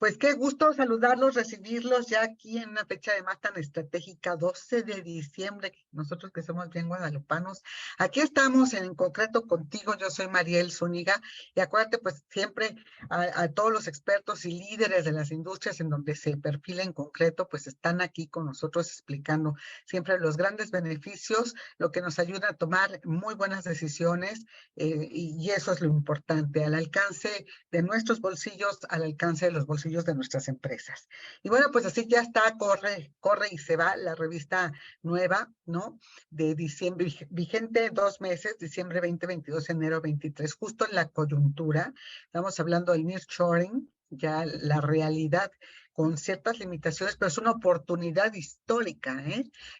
Pues qué gusto saludarlos, recibirlos ya aquí en una fecha además tan estratégica, 12 de diciembre, nosotros que somos bien guadalupanos. Aquí estamos en concreto contigo, yo soy Mariel Zúñiga, y acuérdate pues siempre a todos los expertos y líderes de las industrias en donde se perfila en concreto, pues están aquí con nosotros explicando siempre los grandes beneficios, lo que nos ayuda a tomar muy buenas decisiones, y eso es lo importante, al alcance de nuestros bolsillos, al alcance de los bolsillos de nuestras empresas. Y bueno, pues así ya está, corre y se va la revista nueva, ¿no? De diciembre, vigente 2 meses, diciembre 2022, enero 23, justo en la coyuntura. Estamos hablando del nearshoring, ya la realidad con ciertas limitaciones, pero es una oportunidad histórica,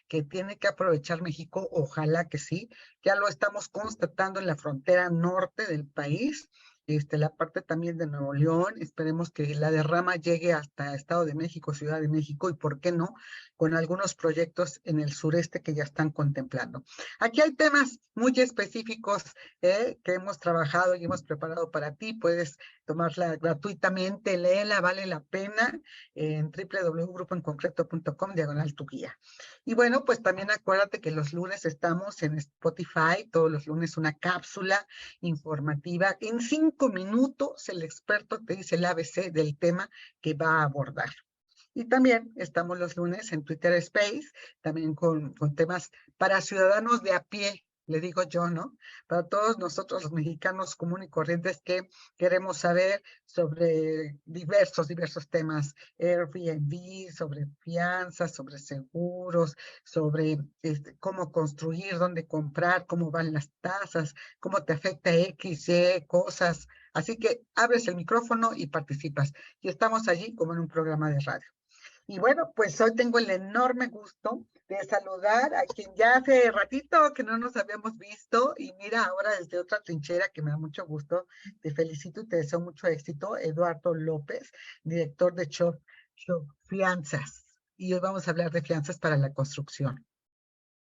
que tiene que aprovechar México, ojalá que sí. Ya lo estamos constatando en la frontera norte del país, la parte también de Nuevo León, esperemos que la derrama llegue hasta Estado de México, Ciudad de México, y por qué no, con algunos proyectos en el sureste que ya están contemplando. Aquí hay temas muy específicos que hemos trabajado y hemos preparado para ti, puedes tomarla gratuitamente, léela, vale la pena, en www.grupoenconcreto.com/tu guía. Y bueno, pues también acuérdate que los lunes estamos en Spotify, todos los lunes una cápsula informativa. En 5 minutos el experto te dice el ABC del tema que va a abordar. Y también estamos los lunes en Twitter Space, también con temas para ciudadanos de a pie, le digo yo, ¿no? Para todos nosotros los mexicanos comunes y corrientes que queremos saber sobre diversos temas, Airbnb, sobre fianzas, sobre seguros, sobre cómo construir, dónde comprar, cómo van las tasas, cómo te afecta X, Y, cosas. Así que abres el micrófono y participas. Y estamos allí como en un programa de radio. Y bueno, pues hoy tengo el enorme gusto de saludar a quien ya hace ratito que no nos habíamos visto, y mira, ahora desde otra trinchera que me da mucho gusto, te felicito y te deseo mucho éxito, Eduardo López, director de Shop Fianzas. Y hoy vamos a hablar de fianzas para la construcción.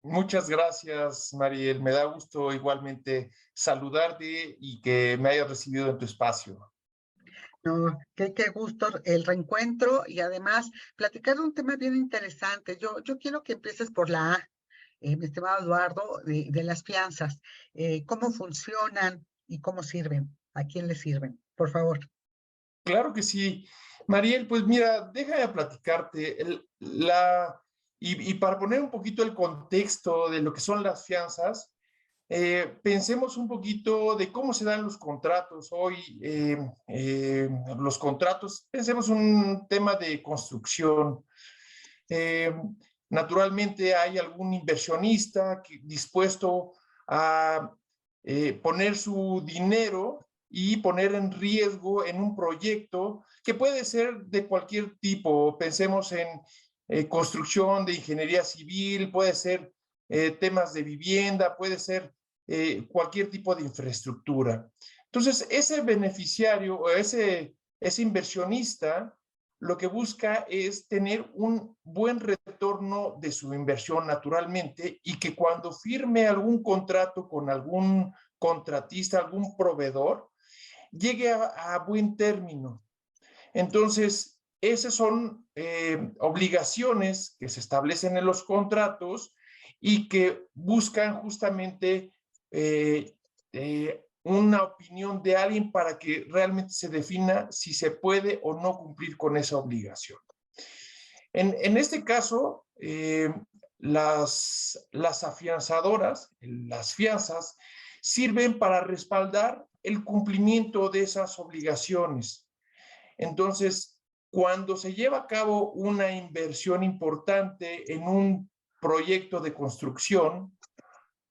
Muchas gracias, Mariel. Me da gusto igualmente saludarte y que me hayas recibido en tu espacio. No, qué gusto el reencuentro y además platicar de un tema bien interesante. Yo quiero que empieces por la A, mi estimado Eduardo, de las fianzas. ¿Cómo funcionan y cómo sirven? ¿A quién les sirven? Por favor. Claro que sí. Mariel, pues mira, déjame platicarte. Y para poner un poquito el contexto de lo que son las fianzas, pensemos un poquito de cómo se dan los contratos hoy. Los contratos, pensemos un tema de construcción. Eh, Naturalmente hay algún inversionista dispuesto a poner su dinero y poner en riesgo en un proyecto que puede ser de cualquier tipo. Pensemos en construcción de ingeniería civil, puede ser temas de vivienda, puede ser cualquier tipo de infraestructura. Entonces, ese beneficiario o ese inversionista lo que busca es tener un buen retorno de su inversión naturalmente, y que cuando firme algún contrato con algún contratista, algún proveedor, llegue a buen término. Entonces, esas son obligaciones que se establecen en los contratos y que buscan justamente una opinión de alguien para que realmente se defina si se puede o no cumplir con esa obligación. En este caso, las afianzadoras, las fianzas, sirven para respaldar el cumplimiento de esas obligaciones. Entonces, cuando se lleva a cabo una inversión importante en un proyecto de construcción,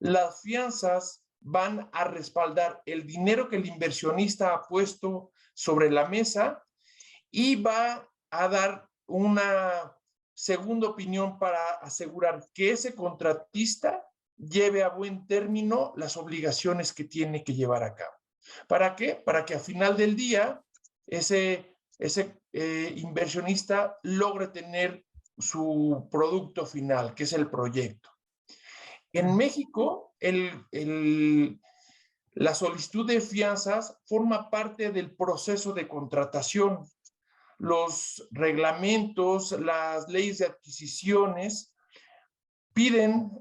las fianzas van a respaldar el dinero que el inversionista ha puesto sobre la mesa y va a dar una segunda opinión para asegurar que ese contratista lleve a buen término las obligaciones que tiene que llevar a cabo. ¿Para qué? Para que al final del día ese inversionista logre tener su producto final, que es el proyecto. En México, la solicitud de fianzas forma parte del proceso de contratación. los reglamentos, las leyes de adquisiciones piden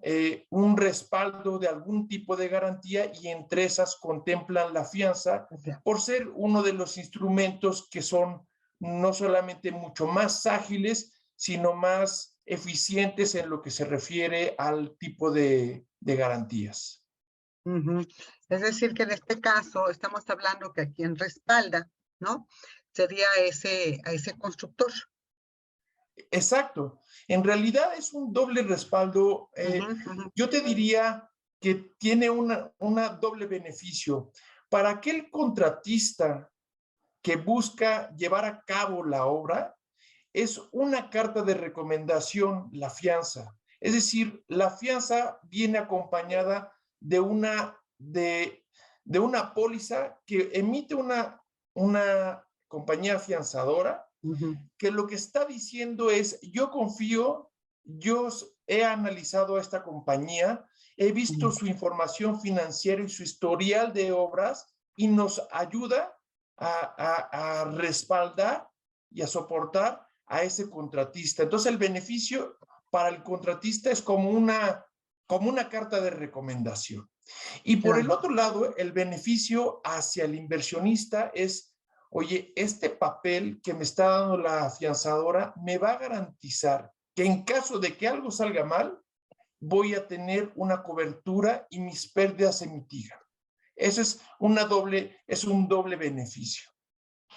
un respaldo de algún tipo de garantía y entre esas contemplan la fianza por ser uno de los instrumentos que son no solamente mucho más ágiles, sino más eficientes en lo que se refiere al tipo de garantías. Es decir, que en este caso estamos hablando que a quien respalda, ¿no? Sería a ese constructor. Exacto. En realidad es un doble respaldo. Yo te diría que tiene una doble beneficio. Para aquel contratista que busca llevar a cabo la obra, es una carta de recomendación, la fianza. Es decir, la fianza viene acompañada de una póliza que emite una compañía fianzadora que lo que está diciendo es, yo confío, yo he analizado a esta compañía, he visto su información financiera y su historial de obras y nos ayuda a respaldar y a soportar a ese contratista. Entonces el beneficio para el contratista es como una carta de recomendación. Y por el otro lado, el beneficio hacia el inversionista es, oye, este papel que me está dando la afianzadora me va a garantizar que en caso de que algo salga mal, voy a tener una cobertura y mis pérdidas se mitigan. Ese es un doble beneficio.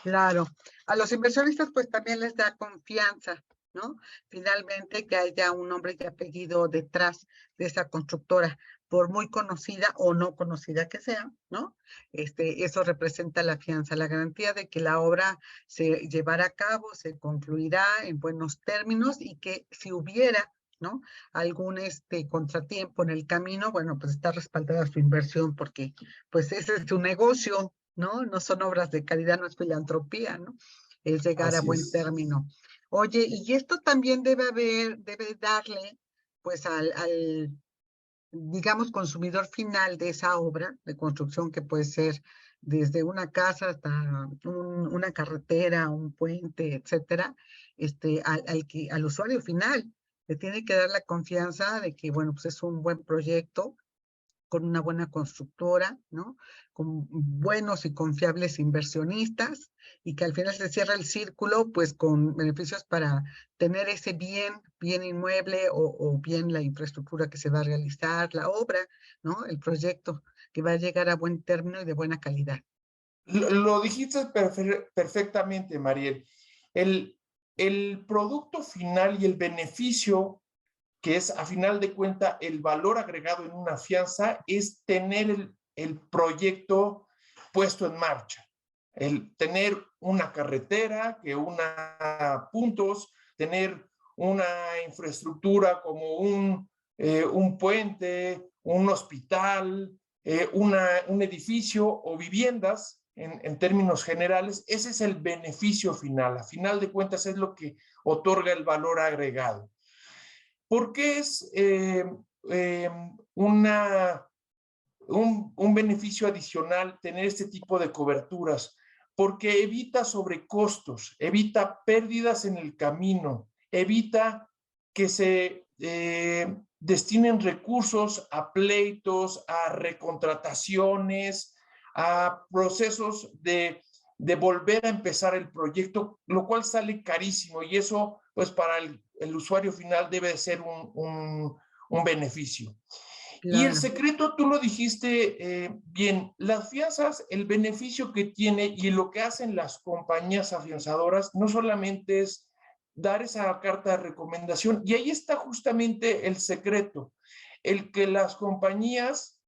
Claro, a los inversionistas pues también les da confianza, ¿no? Finalmente que haya un nombre y apellido detrás de esa constructora, por muy conocida o no conocida que sea, ¿no? Eso representa la fianza, la garantía de que la obra se llevará a cabo, se concluirá en buenos términos y que si hubiera, ¿no? Algún contratiempo en el camino, bueno, pues está respaldada su inversión porque pues ese es su negocio, ¿no? No son obras de caridad, no es filantropía, ¿no? Es llegar a buen término. Oye, y esto también debe darle, pues, digamos, consumidor final de esa obra de construcción que puede ser desde una casa hasta una carretera, un puente, etcétera, al usuario final le tiene que dar la confianza de que, bueno, pues es un buen proyecto, con una buena constructora, ¿no? Con buenos y confiables inversionistas y que al final se cierra el círculo, pues con beneficios para tener ese bien inmueble o bien la infraestructura que se va a realizar, la obra, ¿no? El proyecto que va a llegar a buen término y de buena calidad. Lo dijiste perfectamente, Mariel. El producto final y el beneficio que es a final de cuentas el valor agregado en una fianza, es tener el proyecto puesto en marcha. El tener una carretera que una puntos, tener una infraestructura como un puente, un hospital, un edificio o viviendas en términos generales. Ese es el beneficio final. A final de cuentas es lo que otorga el valor agregado. ¿Por qué es un beneficio adicional tener este tipo de coberturas? Porque evita sobrecostos, evita pérdidas en el camino, evita que se destinen recursos a pleitos, a recontrataciones, a procesos de volver a empezar el proyecto, lo cual sale carísimo y eso, pues para el usuario final debe ser un beneficio. Claro. Y el secreto, tú lo dijiste bien, las fianzas, el beneficio que tiene y lo que hacen las compañías afianzadoras no solamente es dar esa carta de recomendación, y ahí está justamente el secreto, el que las compañías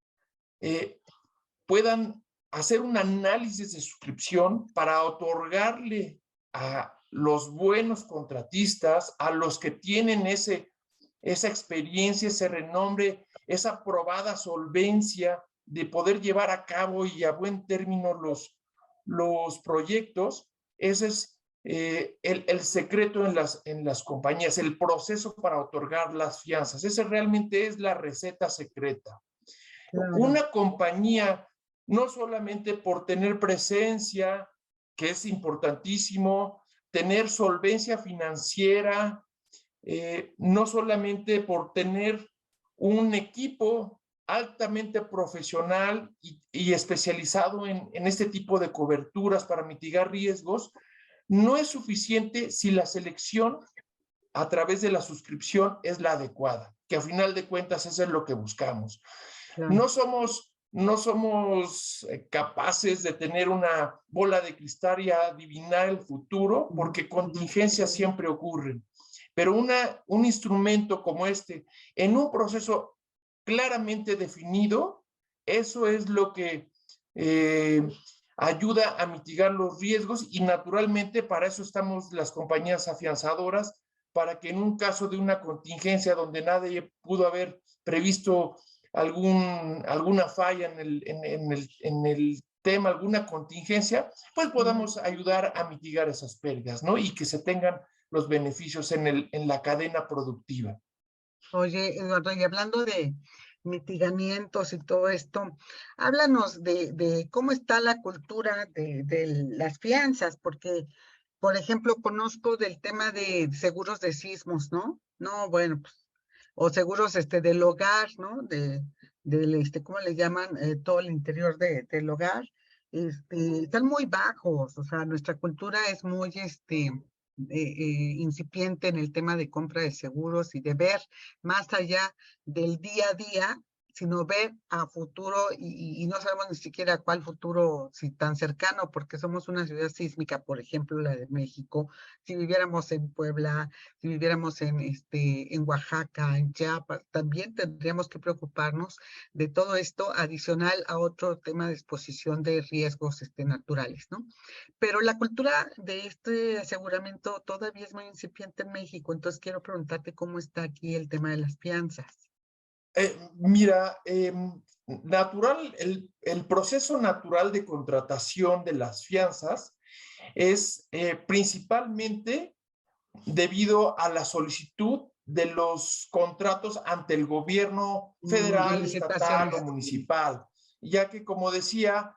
puedan hacer un análisis de suscripción para otorgarle a los buenos contratistas, a los que tienen esa experiencia, ese renombre, esa probada solvencia de poder llevar a cabo y a buen término los proyectos. Ese es el secreto en las compañías, el proceso para otorgar las fianzas. Esa realmente es la receta secreta. Claro. Una compañía, no solamente por tener presencia, que es importantísimo, tener solvencia financiera, no solamente por tener un equipo altamente profesional y especializado en este tipo de coberturas para mitigar riesgos, no es suficiente si la selección a través de la suscripción es la adecuada, que a final de cuentas eso es lo que buscamos. Claro. No somos capaces de tener una bola de cristal y adivinar el futuro, porque contingencias siempre ocurren. Pero un instrumento como este, en un proceso claramente definido, eso es lo que ayuda a mitigar los riesgos, y naturalmente para eso estamos las compañías afianzadoras, para que en un caso de una contingencia donde nadie pudo haber previsto alguna falla en el tema, alguna contingencia, pues podamos ayudar a mitigar esas pérdidas, ¿no? Y que se tengan los beneficios en la cadena productiva. Oye, Eduardo, y hablando de mitigamientos y todo esto, háblanos de cómo está la cultura de las fianzas, porque, por ejemplo, conozco del tema de seguros de sismos, ¿no? No, bueno, pues, o seguros del hogar, ¿no? ¿Cómo le llaman? Todo el interior del hogar, están muy bajos, o sea, nuestra cultura es muy, incipiente en el tema de compra de seguros y de ver más allá del día a día, sino ver a futuro y no sabemos ni siquiera cuál futuro, si tan cercano, porque somos una ciudad sísmica, por ejemplo, la de México. Si viviéramos en Puebla, si viviéramos en Oaxaca, en Chiapas, también tendríamos que preocuparnos de todo esto adicional a otro tema de exposición de riesgos naturales, ¿no? Pero la cultura de este aseguramiento todavía es muy incipiente en México, entonces quiero preguntarte cómo está aquí el tema de las fianzas. Mira, el proceso natural de contratación de las fianzas es principalmente debido a la solicitud de los contratos ante el gobierno De federal, estatal licitaciones. o municipal, ya que, como decía,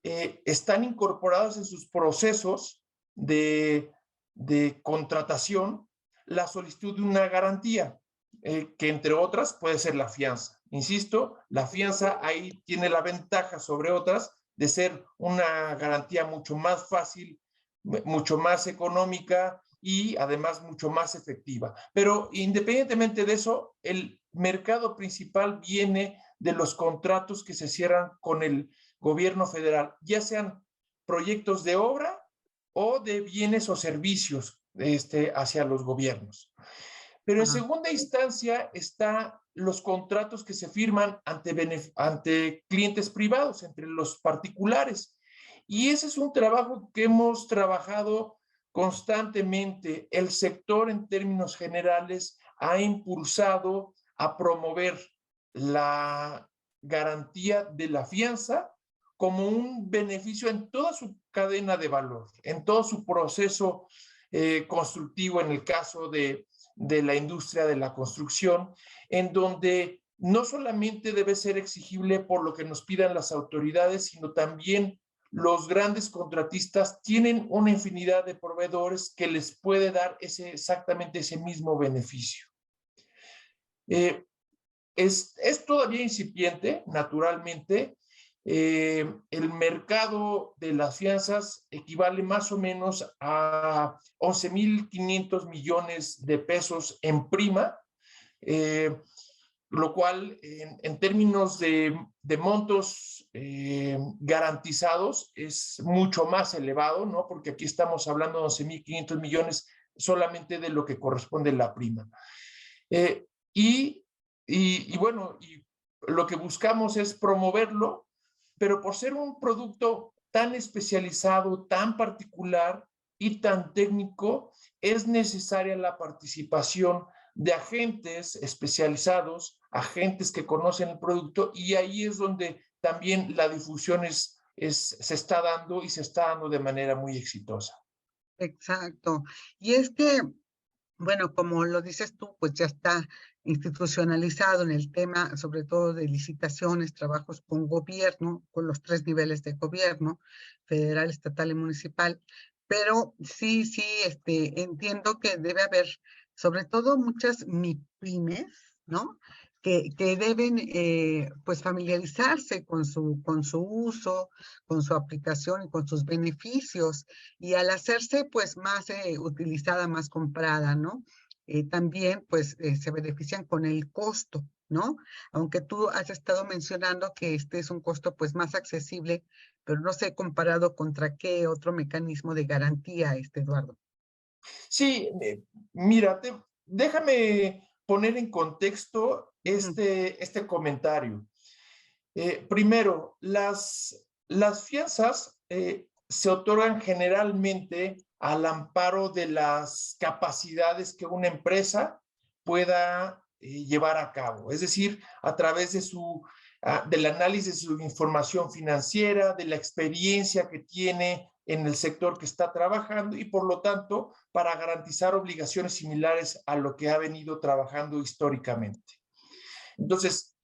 están incorporados en sus procesos de, de contratación la solicitud de una garantía, que entre otras puede ser la fianza. Insisto, la fianza ahí tiene la ventaja sobre otras de ser una garantía mucho más fácil, mucho más económica y además mucho más efectiva. Pero independientemente de eso, el mercado principal viene de los contratos que se cierran con el gobierno federal, ya sean proyectos de obra o de bienes o servicios hacia los gobiernos. Pero en segunda instancia está los contratos que se firman ante clientes privados, entre los particulares. Y ese es un trabajo que hemos trabajado constantemente. El sector, en términos generales, ha impulsado a promover la garantía de la fianza como un beneficio en toda su cadena de valor, en todo su proceso constructivo, en el caso de la industria de la construcción, en donde no solamente debe ser exigible por lo que nos pidan las autoridades, sino también los grandes contratistas tienen una infinidad de proveedores que les puede dar exactamente ese mismo beneficio. Es todavía incipiente, naturalmente. El mercado de las fianzas equivale más o menos a 11.500 millones de pesos en prima, lo cual en términos de montos garantizados es mucho más elevado, ¿no? Porque aquí estamos hablando de 11.500 millones solamente de lo que corresponde a la prima. Y bueno, lo que buscamos es promoverlo, pero por ser un producto tan especializado, tan particular y tan técnico, es necesaria la participación de agentes especializados, agentes que conocen el producto, y ahí es donde también la difusión se está dando y se está dando de manera muy exitosa. Exacto. Y es que, bueno, como lo dices tú, pues ya está institucionalizado en el tema, sobre todo de licitaciones, trabajos con gobierno, con los tres niveles de gobierno, federal, estatal y municipal. pero sí, sí, entiendo que debe haber, sobre todo muchas MIPYMES, ¿no? Que deben, pues, familiarizarse con su uso, con su aplicación y con sus beneficios. Y al hacerse, pues, más utilizada, más comprada, ¿no? También, pues, se benefician con el costo, ¿no? Aunque tú has estado mencionando que este es un costo, pues, más accesible, pero no sé comparado contra qué otro mecanismo de garantía, Eduardo. Sí, mira, déjame poner en contexto Ujú, este comentario. Primero, las fianzas se otorgan generalmente al amparo de las capacidades que una empresa pueda llevar a cabo, es decir, a través del análisis de su información financiera, de la experiencia que tiene en el sector que está trabajando y por lo tanto para garantizar obligaciones similares a lo que ha venido trabajando históricamente. Entonces,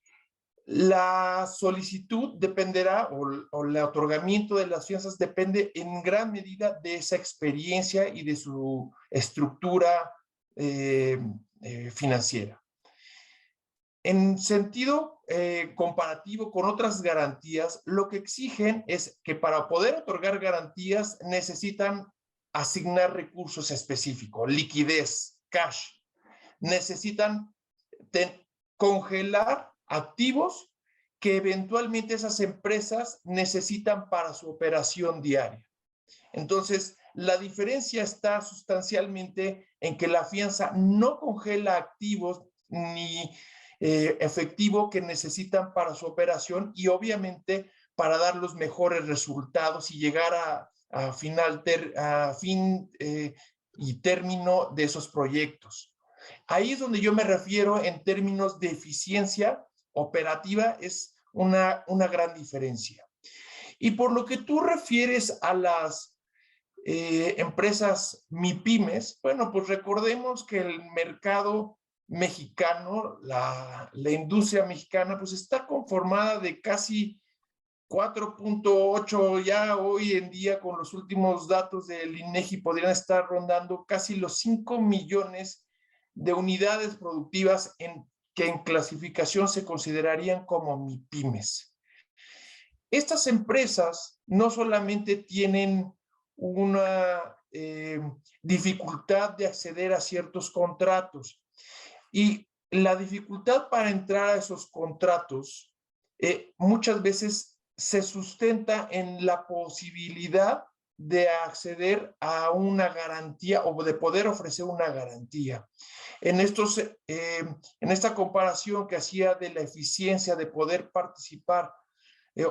la solicitud dependerá o el otorgamiento de las fianzas depende en gran medida de esa experiencia y de su estructura financiera. En sentido comparativo con otras garantías, lo que exigen es que para poder otorgar garantías necesitan asignar recursos específicos, liquidez, cash. Necesitan congelar activos que eventualmente esas empresas necesitan para su operación diaria. Entonces, la diferencia está sustancialmente en que la fianza no congela activos ni efectivo que necesitan para su operación y obviamente para dar los mejores resultados y llegar a fin y término de esos proyectos. Ahí es donde yo me refiero en términos de eficiencia operativa, es una gran diferencia. Y por lo que tú refieres a las empresas MIPYMES, bueno, pues recordemos que el mercado mexicano, la industria mexicana, pues está conformada de casi 4.8 ya hoy en día con los últimos datos del INEGI podrían estar rondando casi los 5 millones de unidades productivas que en clasificación se considerarían como MIPYMES. Estas empresas no solamente tienen una dificultad de acceder a ciertos contratos y la dificultad para entrar a esos contratos muchas veces se sustenta en la posibilidad de acceder a una garantía o de poder ofrecer una garantía. En esta comparación que hacía de la eficiencia de poder participar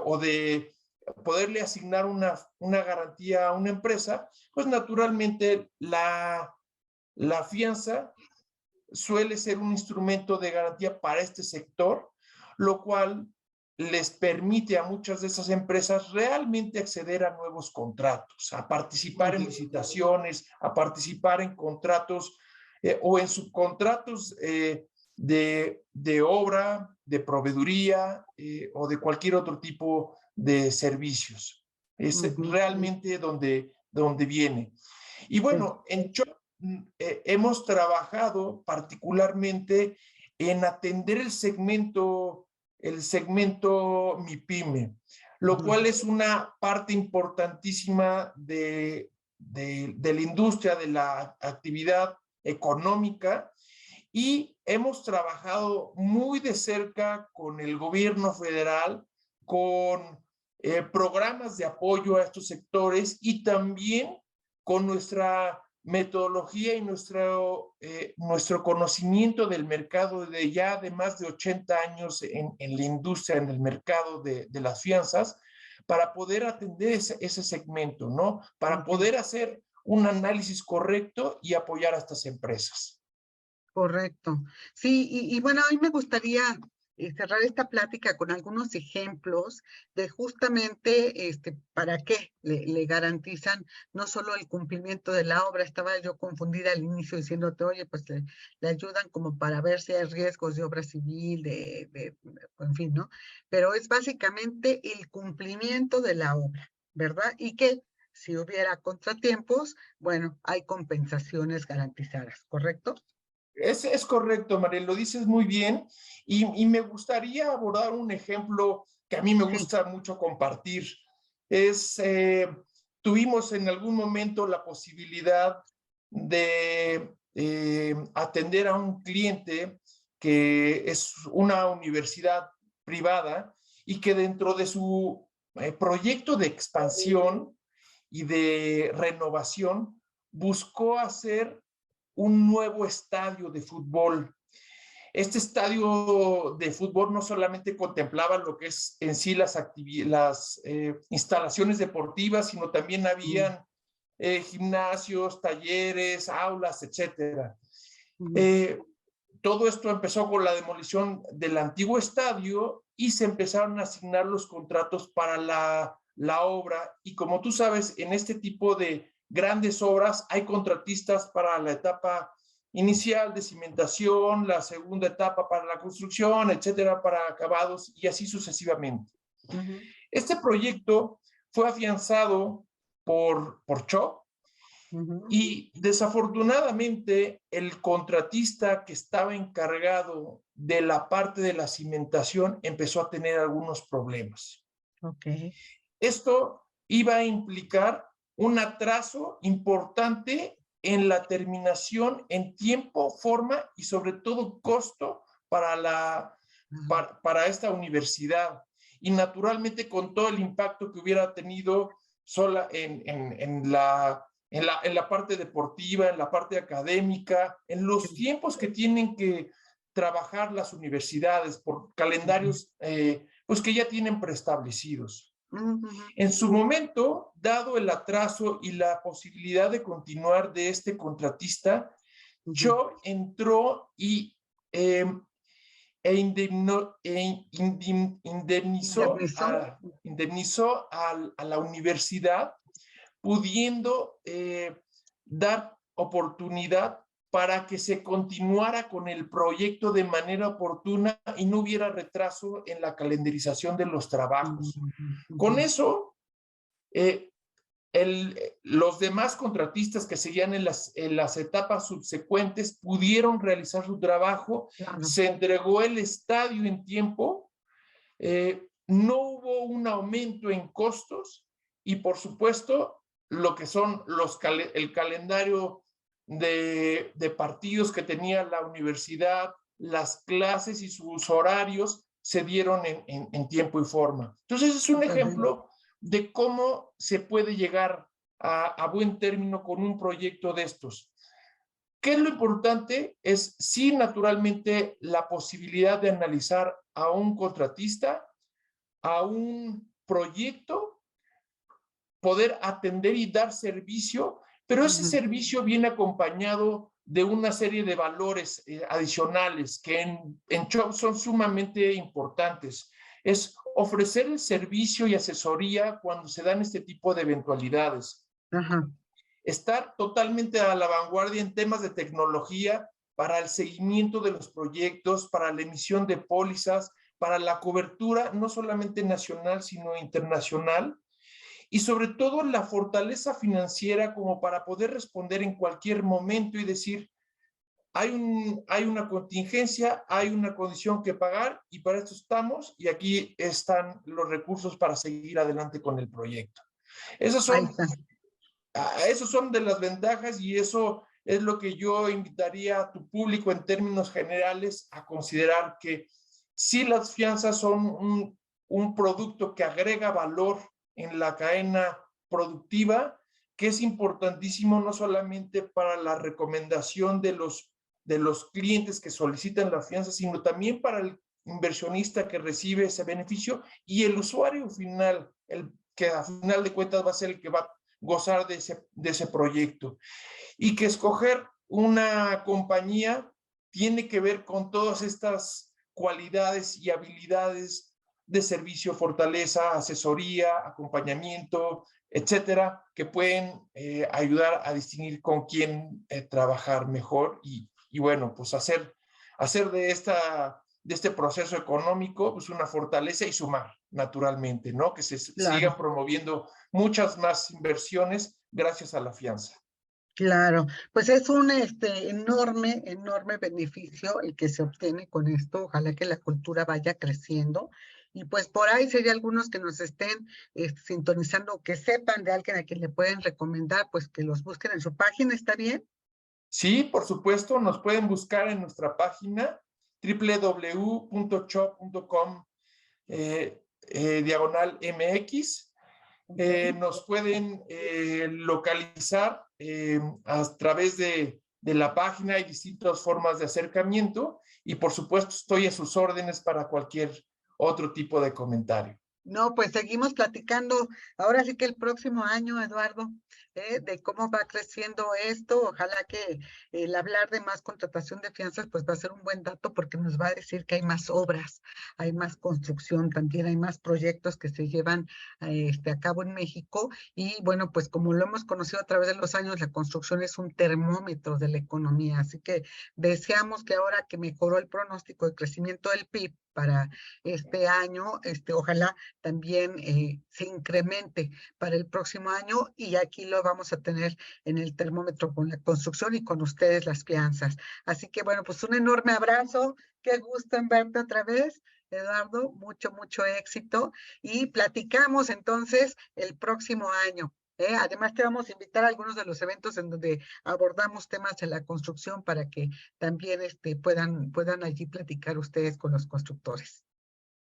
o de poderle asignar una garantía a una empresa, pues naturalmente la fianza suele ser un instrumento de garantía para este sector, lo cual les permite a muchas de esas empresas realmente acceder a nuevos contratos, a participar en licitaciones, a participar en contratos o en subcontratos de obra, de proveeduría o de cualquier otro tipo de servicios. Es Ujú, realmente donde viene. Y sí, bueno, en hemos trabajado particularmente en atender el segmento MIPYME, lo ujú, cual es una parte importantísima de la industria, de la actividad económica y hemos trabajado muy de cerca con el gobierno federal, con programas de apoyo a estos sectores y también con nuestra metodología y nuestro conocimiento del mercado de ya de más de 80 años en la industria, en el mercado de las fianzas, para poder atender ese segmento, ¿no? Para ujú. poder hacer un análisis correcto y apoyar a estas empresas. Correcto. Sí, y bueno, a mí me gustaría cerrar esta plática con algunos ejemplos de justamente para qué le garantizan no solo el cumplimiento de la obra. Estaba yo confundida al inicio diciéndote, oye, pues le ayudan como para ver si hay riesgos de obra civil, en fin, ¿no? Pero es básicamente el cumplimiento de la obra, ¿verdad? Y que si hubiera contratiempos, bueno, hay compensaciones garantizadas, ¿correcto? Es correcto, Mariel, lo dices muy bien. Y me gustaría abordar un ejemplo que a mí me Sí. gusta mucho compartir. Tuvimos en algún momento la posibilidad de atender a un cliente que es una universidad privada y que dentro de su proyecto de expansión y de renovación buscó hacer un nuevo estadio de fútbol. Este estadio de fútbol no solamente contemplaba lo que es en sí las instalaciones deportivas, sino también habían gimnasios, talleres, aulas, etcétera. Todo esto empezó con la demolición del antiguo estadio y se empezaron a asignar los contratos para la obra. Y como tú sabes, en este tipo de grandes obras hay contratistas para la etapa inicial de cimentación, la segunda etapa para la construcción, etcétera, para acabados y así sucesivamente. Este proyecto fue afianzado por Cho, y desafortunadamente el contratista que estaba encargado de la parte de la cimentación empezó a tener algunos problemas. Okay. Esto iba a implicar un atraso importante en la terminación en tiempo, forma y sobre todo costo para esta universidad. Y naturalmente con todo el impacto que hubiera tenido sola en la parte deportiva, en la parte académica, en los tiempos que tienen que trabajar las universidades por calendarios pues que ya tienen preestablecidos. En su momento, dado el atraso y la posibilidad de continuar de este contratista, Cho entró y indemnizó a la universidad, pudiendo dar oportunidad para que se continuara con el proyecto de manera oportuna y no hubiera retraso en la calendarización de los trabajos. Con eso, los demás contratistas que seguían en las etapas subsecuentes pudieron realizar su trabajo, se entregó el estadio en tiempo, no hubo un aumento en costos y por supuesto lo que son el calendario de partidos que tenía la universidad, las clases y sus horarios se dieron en tiempo y forma. Entonces es un ejemplo de cómo se puede llegar a buen término con un proyecto de estos. ¿Qué es lo importante? Es sí, naturalmente, la posibilidad de analizar a un contratista, a un proyecto, poder atender y dar servicio, pero ese servicio viene acompañado de una serie de valores adicionales que en Cho son sumamente importantes. Es ofrecer el servicio y asesoría cuando se dan este tipo de eventualidades. Estar totalmente a la vanguardia en temas de tecnología para el seguimiento de los proyectos, para la emisión de pólizas, para la cobertura no solamente nacional, sino internacional, y sobre todo la fortaleza financiera como para poder responder en cualquier momento y decir, hay una contingencia, hay una condición que pagar y para esto estamos y aquí están los recursos para seguir adelante con el proyecto. Esos son de las ventajas y eso es lo que yo invitaría a tu público en términos generales a considerar que sí las fianzas son un producto que agrega valor en la cadena productiva, que es importantísimo no solamente para la recomendación de los clientes que solicitan la fianza, sino también para el inversionista que recibe ese beneficio y el usuario final, el que a final de cuentas va a ser el que va a gozar de ese proyecto. Y que escoger una compañía tiene que ver con todas estas cualidades y habilidades de servicio, fortaleza, asesoría, acompañamiento, etcétera, que pueden ayudar a distinguir con quién trabajar mejor y bueno, pues hacer de este proceso económico pues una fortaleza y sumar. naturalmente, ¿no? Que se Claro. sigan promoviendo muchas más inversiones gracias a la fianza. Claro, pues es un enorme, enorme beneficio el que se obtiene con esto. Ojalá que la cultura vaya creciendo. Y pues por ahí si hay algunos que nos estén sintonizando, que sepan de alguien a quien le pueden recomendar, pues que los busquen en su página, ¿está bien? Sí, por supuesto, nos pueden buscar en nuestra página www.cho.com diagonal MX. Ok. Nos pueden localizar a través de la página. Hay distintas formas de acercamiento y por supuesto estoy a sus órdenes para cualquier otro tipo de comentario. No, pues seguimos platicando ahora sí que el próximo año, Eduardo, de cómo va creciendo esto. Ojalá que el hablar de más contratación de fianzas, pues va a ser un buen dato porque nos va a decir que hay más obras, hay más construcción, también hay más proyectos que se llevan a cabo en México. Y bueno, pues como lo hemos conocido a través de los años, la construcción es un termómetro de la economía. Así que deseamos que ahora que mejoró el pronóstico de crecimiento del PIB para este año, ojalá también se incremente para el próximo año y aquí lo vamos a tener en el termómetro con la construcción y con ustedes las fianzas. Así que bueno, pues un enorme abrazo, qué gusto en verte otra vez, Eduardo, mucho, mucho éxito y platicamos entonces el próximo año. Además, te vamos a invitar a algunos de los eventos en donde abordamos temas de la construcción para que también puedan allí platicar ustedes con los constructores.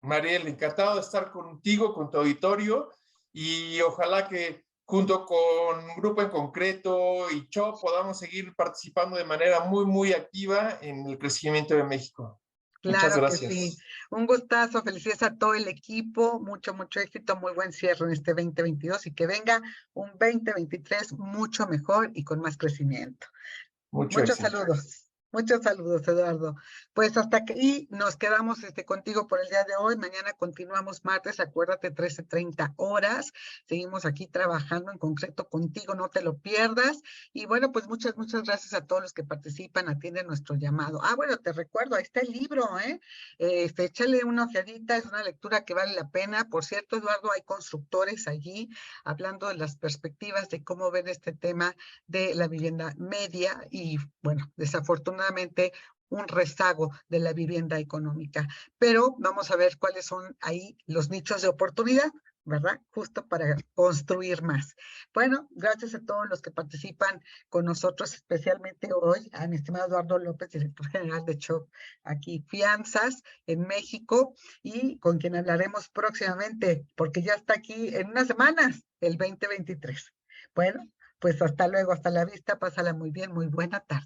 Mariel, encantado de estar contigo, con tu auditorio y ojalá que junto con Grupo en Concreto y CHO podamos seguir participando de manera muy, muy activa en el crecimiento de México. Muchas Claro que sí. gracias. Un gustazo, felicidades a todo el equipo, mucho, mucho éxito, muy buen cierre en este 2022 y que venga un 2023 mucho mejor y con más crecimiento. Mucho éxito. Muchos saludos, Eduardo. Pues hasta aquí nos quedamos contigo por el día de hoy. Mañana continuamos martes, acuérdate, 13:30 horas. Seguimos aquí trabajando en concreto contigo, no te lo pierdas. Y bueno, pues muchas, muchas gracias a todos los que participan, atienden nuestro llamado. Ah, bueno, te recuerdo, ahí está el libro, ¿eh? Échale una ojeadita, es una lectura que vale la pena. Por cierto, Eduardo, hay constructores allí hablando de las perspectivas de cómo ven este tema de la vivienda media y, bueno, desafortunadamente un rezago de la vivienda económica. Pero vamos a ver cuáles son ahí los nichos de oportunidad, ¿verdad? Justo para construir más. Bueno, gracias a todos los que participan con nosotros, especialmente hoy, a mi estimado Eduardo López, director general de CHO, aquí Fianzas en México, y con quien hablaremos próximamente, porque ya está aquí en unas semanas, el 2023. Bueno, pues hasta luego, hasta la vista, pásala muy bien, muy buena tarde.